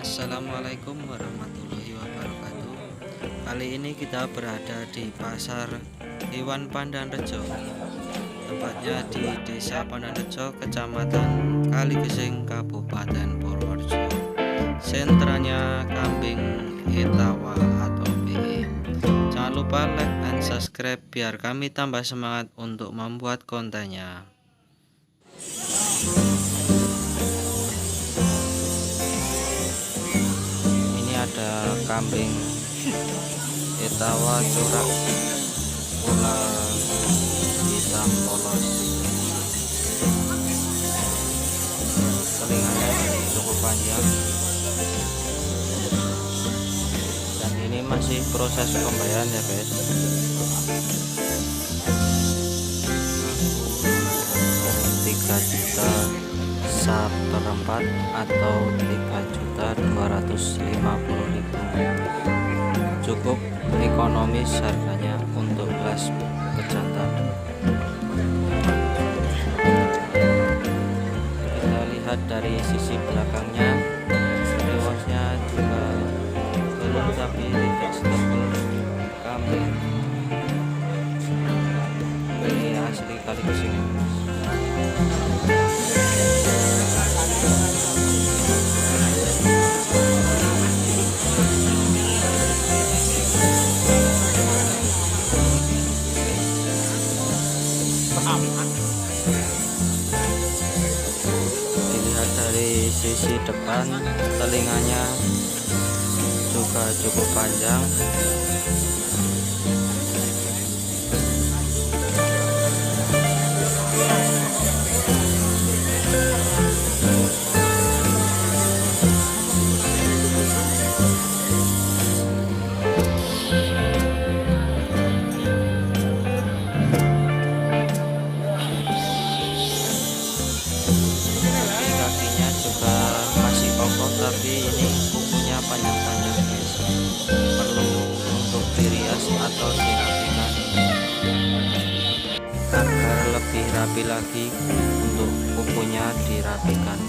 Assalamualaikum warahmatullahi wabarakatuh. Kali ini kita berada di Pasar Hewan Pandanrejo, tepatnya di Desa Pandanrejo, Kecamatan Kaligesing, Kabupaten Purworejo. Sentranya kambing Etawa atau PE. Jangan lupa like dan subscribe biar kami tambah semangat untuk membuat kontennya. Ada kambing Etawa corak ular hitam polos, telinganya cukup panjang, dan ini masih proses pembayaran ya guys. 3 juta seperempat atau 3.250.000, cukup ekonomis harganya untuk kelas pejantan. Kita lihat dari sisi belakangnya, rewasnya juga belum, tapi tidak setebal kambing ini asli Kaligesing. Dilihat dari sisi depan, telinganya juga cukup panjang. Kakinya juga masih kokoh, tapi ini kukunya panjang-panjang guys, perlu untuk dirias atau dirapikan agar lebih rapi lagi. Untuk kukunya dirapikan.